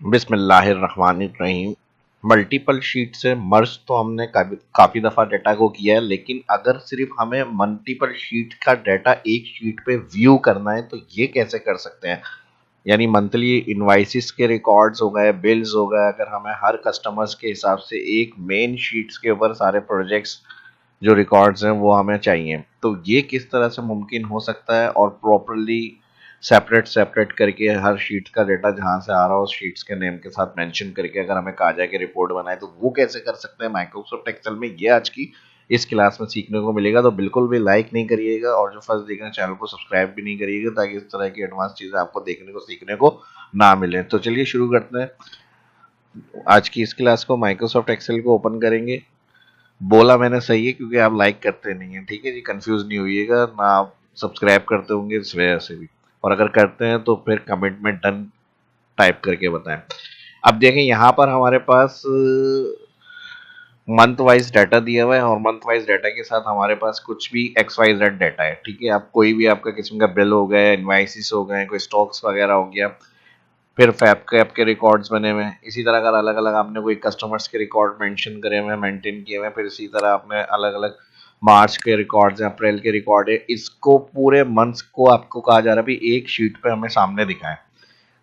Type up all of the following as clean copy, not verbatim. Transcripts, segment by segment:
बिस्मिल्लाहिर्रहमानिर्रहीम। Multiple sheet से मर्ज तो हमने काफ़ी दफ़ा डाटा को किया है, लेकिन अगर सिर्फ हमें मल्टीपल शीट का डाटा एक शीट पे व्यू करना है तो ये कैसे कर सकते हैं। यानी मंथली इनवाइसिस के रिकॉर्ड्स हो गए, बिल्स हो गए, अगर हमें हर कस्टमर्स के हिसाब से एक मेन शीट्स के ऊपर सारे प्रोजेक्ट्स जो रिकॉर्ड्स हैं वो हमें चाहिए, तो ये किस तरह से मुमकिन हो सकता है और प्रॉपरली सेपरेट सेपरेट करके हर शीट का डेटा जहाँ से आ रहा हो उस शीट्स के नेम के साथ मेंशन करके अगर हमें कहा जाए कि रिपोर्ट बनाए तो वो कैसे कर सकते हैं माइक्रोसॉफ्ट एक्सेल में, ये आज की इस क्लास में सीखने को मिलेगा। तो बिल्कुल भी लाइक नहीं करिएगा और जो फर्स्ट देख रहे हैं चैनल को सब्सक्राइब भी नहीं करिएगा ताकि इस तरह की एडवांस चीज़ें आपको देखने को सीखने को ना मिले। तो चलिए शुरू करते हैं आज की इस क्लास को। माइक्रोसॉफ्ट एक्सेल को ओपन करेंगे। बोला मैंने सही है क्योंकि आप लाइक करते नहीं है, ठीक है जी, कंफ्यूज नहीं होइएगा ना, आप सब्सक्राइब करते होंगे इस वजह से भी, और अगर करते हैं तो फिर कमेंट में डन टाइप करके बताएं। अब देखें यहाँ पर हमारे पास मंथ वाइज डाटा दिया हुआ है और मंथ वाइज डाटा के साथ हमारे पास कुछ भी एक्स वाई जेड डाटा है, ठीक है। आप कोई भी आपका किस्म का बिल हो गया, इनवाइसिस हो गए, कोई स्टॉक्स वगैरह हो गया, फिर फैप के आपके रिकॉर्ड्स बने हुए हैं। इसी तरह अगर अलग अलग आपने कोई कस्टमर्स के रिकॉर्ड मेंशन करे हुए हैं, मेंटेन किए हुए हैं, फिर इसी तरह आपने अलग अलग मार्च के रिकॉर्ड्स हैं, अप्रैल के रिकॉर्ड है, इसको पूरे मंथ्स को आपको कहा जा रहा है भी एक शीट पे हमें सामने दिखाएं।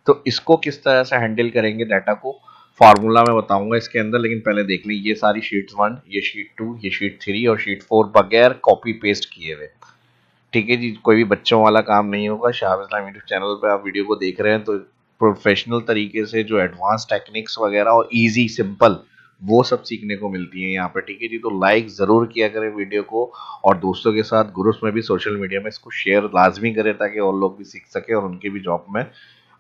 तो इसको किस तरह से हैंडल करेंगे डाटा को, फार्मूला में बताऊंगा इसके अंदर, लेकिन पहले देख ली ये सारी शीट 1, ये शीट 2, ये शीट 3 और शीट 4 बगैर कॉपी पेस्ट किए हुए, ठीक है जी। कोई भी बच्चों वाला काम नहीं होगा। शाह इस्लाम यूट्यूब चैनल पे आप वीडियो को देख रहे हैं तो प्रोफेशनल तरीके से जो एडवांस टेक्निक्स वगैरह और इजी सिंपल वो सब सीखने को मिलती हैं यहाँ पे, ठीक है जी। तो लाइक ज़रूर किया करें वीडियो को और दोस्तों के साथ ग्रुप्स में भी सोशल मीडिया में इसको शेयर लाजमी करें ताकि और लोग भी सीख सके और उनकी भी जॉब में,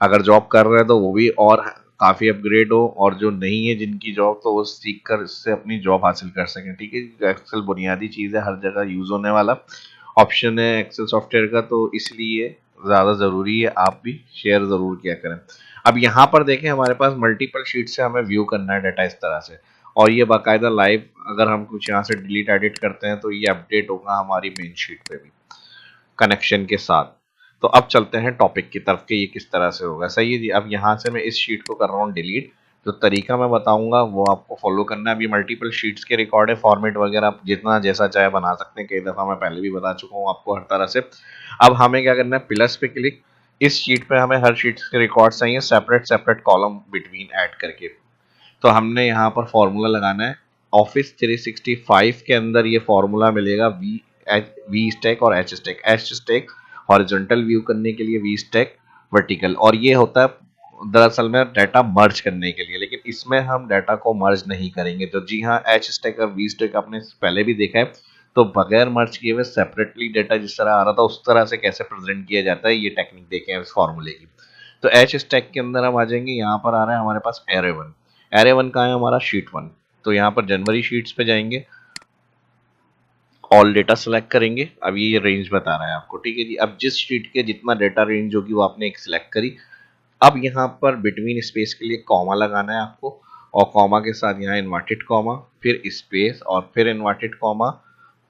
अगर जॉब कर रहे हैं तो वो भी और काफ़ी अपग्रेड हो, और जो नहीं है जिनकी जॉब तो वो सीख कर इससे अपनी जॉब हासिल कर सकें, ठीक है। एक्सेल बुनियादी चीज़ है, हर जगह यूज़ होने वाला ऑप्शन है एक्सेल सॉफ्टवेयर का, तो इसलिए ज़्यादा ज़रूरी है आप भी शेयर ज़रूर किया करें। अब यहाँ पर देखें हमारे पास मल्टीपल शीट से हमें व्यू करना है डाटा इस तरह से, और ये बाकायदा लाइव अगर हम कुछ यहाँ से डिलीट एडिट करते हैं तो ये अपडेट होगा हमारी मेन शीट पे भी कनेक्शन के साथ। तो अब चलते हैं टॉपिक की तरफ कि ये किस तरह से होगा। सही है जी। अब यहाँ से मैं इस शीट को कर रहा हूँ डिलीट। जो तरीका मैं बताऊंगा वो आपको फॉलो करना है। अभी मल्टीपल शीट्स के रिकॉर्ड है, फॉर्मेट वगैरह आप जितना जैसा चाहे बना सकते हैं, कई दफ़ा मैं पहले भी बता चुका हूँ आपको हर तरह से। अब हमें क्या करना है, प्लस पे क्लिक, इस शीट पे हमें हर शीट के रिकॉर्ड चाहिए separate separate column between add करके। तो हमने यहाँ पर फॉर्मूला लगाना है। ऑफिस 365 के अंदर ये फॉर्मूला मिलेगा वी स्टैक और H stack. H stack horizontal view करने के लिए, वी स्टैक वर्टिकल, और ये होता है दरअसल में डाटा मर्ज करने के लिए, लेकिन इसमें हम डाटा को मर्ज नहीं करेंगे। तो जी हाँ, एच स्टैक और वी स्टैक आपने पहले भी देखा है, तो बगैर मर्ज किए हुए सेपरेटली डाटा जिस तरह आ रहा था उस तरह से कैसे प्रेजेंट किया जाता है, ये टेक्निक देखें इस फॉर्मूले की। तो एच स्टैक के अंदर हम आ जाएंगे, यहाँ पर आ रहा है हमारे पास एरे 1। एरे 1 का है हमारा शीट 1, तो यहाँ पर जनवरी शीट्स पे जाएंगे, ऑल डेटा सेलेक्ट करेंगे। अब ये रेंज बता रहा है आपको, ठीक है जी। अब जिस शीट के जितना डेटा रेंज होगी वो आपने एक सिलेक्ट करी। अब यहाँ पर बिटवीन स्पेस के लिए कॉमा लगाना है आपको, और कॉमा के साथ यहाँ इन्वर्टेड कॉमा, फिर स्पेस और फिर इन्वर्टेड कॉमा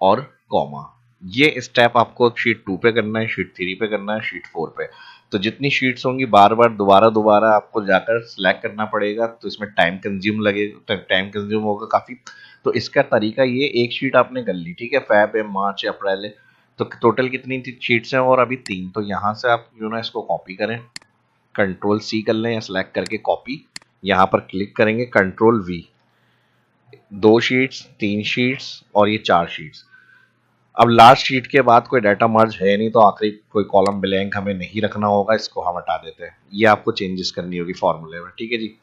और कॉमा। ये स्टेप आपको शीट 2 पे करना है, शीट 3 पे करना है, शीट 4 पे। तो जितनी शीट्स होंगी बार बार दोबारा दोबारा आपको जाकर सिलेक्ट करना पड़ेगा, तो इसमें टाइम कंज्यूम लगेगा, टाइम कंज्यूम होगा काफ़ी। तो इसका तरीका ये, एक शीट आपने कर ली, ठीक है, फैब है, मार्च है, अप्रैल है, तो टोटल कितनी शीट्स हैं और अभी 3। तो यहाँ से आप जो ना इसको कॉपी करें, कंट्रोल सी कर लें या सिलेक्ट करके कॉपी, यहाँ पर क्लिक करेंगे, कंट्रोल वी, 2 शीट्स, 3 शीट्स और ये 4 शीट्स। अब लास्ट शीट के बाद कोई डाटा मर्ज है नहीं, तो आखिरी कोई कॉलम ब्लैंक हमें नहीं रखना होगा, इसको हम हटा देते हैं। ये आपको चेंजेस करनी होगी फॉर्मूले में, ठीक है जी।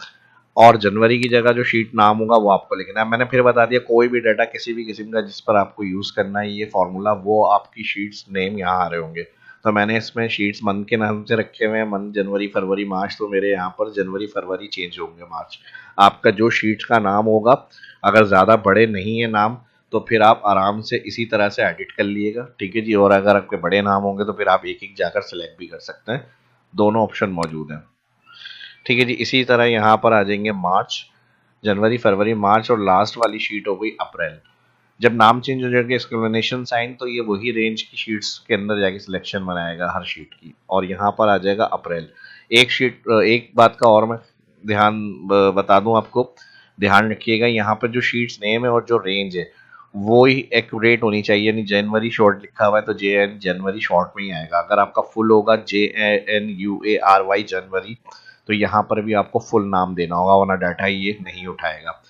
और जनवरी की जगह जो शीट नाम होगा वो आपको लिखना है। मैंने फिर बता दिया, कोई भी डाटा किसी भी किस्म का जिस पर आपको यूज़ करना है ये फॉर्मूला, वो आपकी शीट्स नेम यहाँ आ रहे होंगे। तो मैंने इसमें शीट्स मंथ के नाम से रखे हुए हैं, मंथ जनवरी फरवरी मार्च, तो मेरे यहाँ पर जनवरी फरवरी चेंज होंगे, मार्च। आपका जो शीट्स का नाम होगा, अगर ज़्यादा बड़े नहीं है नाम, तो फिर आप आराम से इसी तरह से एडिट कर लिएगा, ठीक है जी। और अगर आपके बड़े नाम होंगे तो फिर आप एक एक जाकर सेलेक्ट भी कर सकते हैं, दोनों ऑप्शन मौजूद हैं, ठीक है जी। इसी तरह यहाँ पर आ जाएंगे मार्च, जनवरी फरवरी मार्च, और लास्ट वाली शीट हो गई अप्रैल। जब नाम चेंज हो जाएगा एक्सक्लेमेशन साइन, तो ये वही रेंज की शीट्स के अंदर जाके सिलेक्शन बनाएगा हर शीट की, और यहाँ पर आ जाएगा अप्रैल। एक शीट, एक बात का और मैं ध्यान बता दूं आपको, ध्यान रखिएगा यहाँ पर जो शीट्स नेम है और जो रेंज है वो ही एक्यूरेट होनी चाहिए। यानी जनवरी शॉर्ट लिखा हुआ है तो JN जनवरी शॉर्ट में ही आएगा। अगर आपका फुल होगा JANUARY जनवरी, तो यहाँ पर भी आपको फुल नाम देना होगा, वरना डाटा ये नहीं उठाएगा।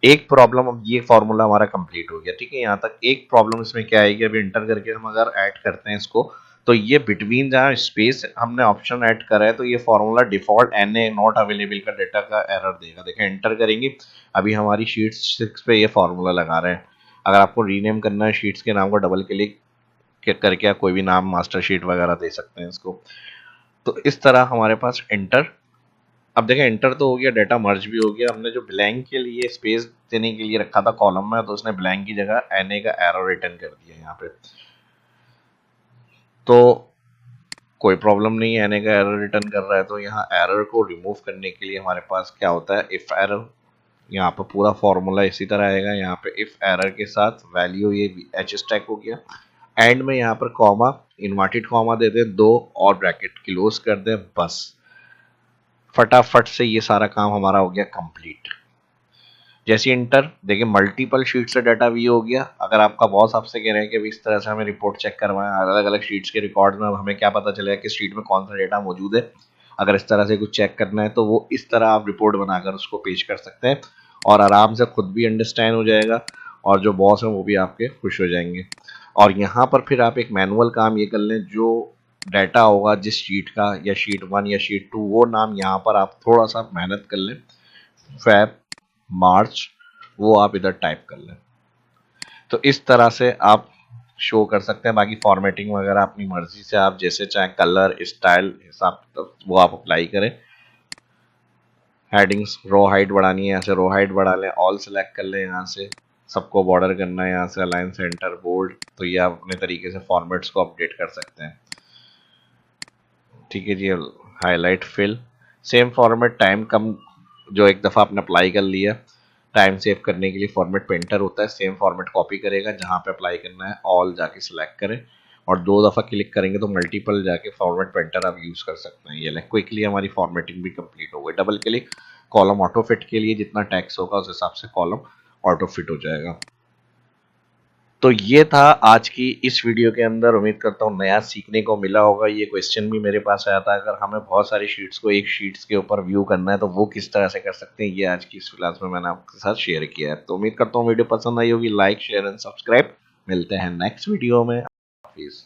एक प्रॉब्लम, अब ये फॉर्मूला हमारा कंप्लीट हो गया, ठीक है। यहाँ तक एक प्रॉब्लम इसमें क्या आएगी, अभी इंटर करके हम अगर ऐड करते हैं इसको, तो ये बिटवीन जहाँ स्पेस हमने ऑप्शन ऐड करा है तो ये formula default NA not available का डाटा का एरर देगा। देखें एंटर करेंगे, अभी हमारी शीट 6 पे ये फॉर्मूला लगा रहे हैं। अगर आपको रीनेम करना है शीट्स के नाम को डबल क्लिक करके आप कोई भी नाम मास्टर शीट वगैरह दे सकते हैं इसको। तो इस तरह हमारे पास एंटर, अब देखें एंटर तो हो गया, डाटा मर्ज भी हो गया। हमने जो ब्लैंक के लिए स्पेस देने के लिए रखा था कॉलम में, तो उसने ब्लैंक की जगह NA का एरर रिटर्न कर दिया यहाँ पे। तो कोई प्रॉब्लम नहीं है, NA का एरर रिटर्न कर रहा है। तो यहाँ एरर को रिमूव करने के लिए हमारे पास क्या होता है, इफ एरर। यहाँ पे पूरा फॉर्मूला इसी तरह आएगा। यहाँ पे इफ एरर के साथ वैल्यू ये H स्टैक हो गया, एंड में यहाँ पर कॉमा, इन्वर्टेड कॉमा दे दें 2 और ब्रैकेट क्लोज कर दें, बस फटाफट से ये सारा काम हमारा हो गया कंप्लीट। जैसे इंटर, देखिए मल्टीपल शीट से डाटा व्यू हो गया। अगर आपका बॉस आपसे कह रहे हैं कि इस तरह से हमें रिपोर्ट चेक करवाएं अलग अलग शीट्स के रिकॉर्ड में, अब हमें क्या पता चलेगा कि शीट में कौन सा डाटा मौजूद है, अगर इस तरह से कुछ चेक करना है तो वो इस तरह आप रिपोर्ट बनाकर उसको पेश कर सकते हैं और आराम से खुद भी अंडरस्टैंड हो जाएगा और जो बॉस है वो भी आपके खुश हो जाएंगे। और यहाँ पर फिर आप एक मैनुअल काम ये कर लें, जो डाटा होगा जिस शीट का, या शीट 1 या शीट 2, वो नाम यहाँ पर आप थोड़ा सा मेहनत कर लें, फेब मार्च, वो आप इधर टाइप कर लें। तो इस तरह से आप शो कर सकते हैं। बाकी फॉर्मेटिंग वगैरह अपनी मर्जी से आप जैसे चाहे, कलर स्टाइल हिसाब तो वो आप अप्लाई करें। हेडिंग्स रो हाइट बढ़ानी है, यहाँ से रो हाइट बढ़ा लें, ऑल सेलेक्ट कर लें, यहाँ से सबको बॉर्डर करना है, यहाँ से अलाइन सेंटर बोल्ड, तो ये आप अपने तरीके से फॉर्मेट्स को अपडेट कर सकते हैं। ठीक है जी, highlight fill same format, time कम जो एक दफ़ा आपने अप्लाई कर लिया, टाइम सेव करने के लिए फॉर्मेट पे एंटर होता है, सेम फॉर्मेट कॉपी करेगा, जहाँ पे अप्लाई करना है ऑल जाके सिलेक्ट करें और 2 दफ़ा क्लिक करेंगे तो मल्टीपल जाके फॉर्मेट पे एंटर आप यूज़ कर सकते हैं। ये ले क्विकली हमारी फॉर्मेटिंग भी कंप्लीट हो गई। Double click, column auto fit के लिए जितना टैक्स होगा उस हिसाब से कॉलम ऑटो फिट हो जाएगा। तो ये था आज की इस वीडियो के अंदर। उम्मीद करता हूँ नया सीखने को मिला होगा। ये क्वेश्चन भी मेरे पास आया था, अगर हमें बहुत सारी शीट्स को एक शीट्स के ऊपर व्यू करना है तो वो किस तरह से कर सकते हैं, ये आज की इस क्लास में मैंने आपके साथ शेयर किया है। तो उम्मीद करता हूँ वीडियो पसंद आई होगी। Like share and subscribe. मिलते हैं नेक्स्ट वीडियो में। हाफिज़।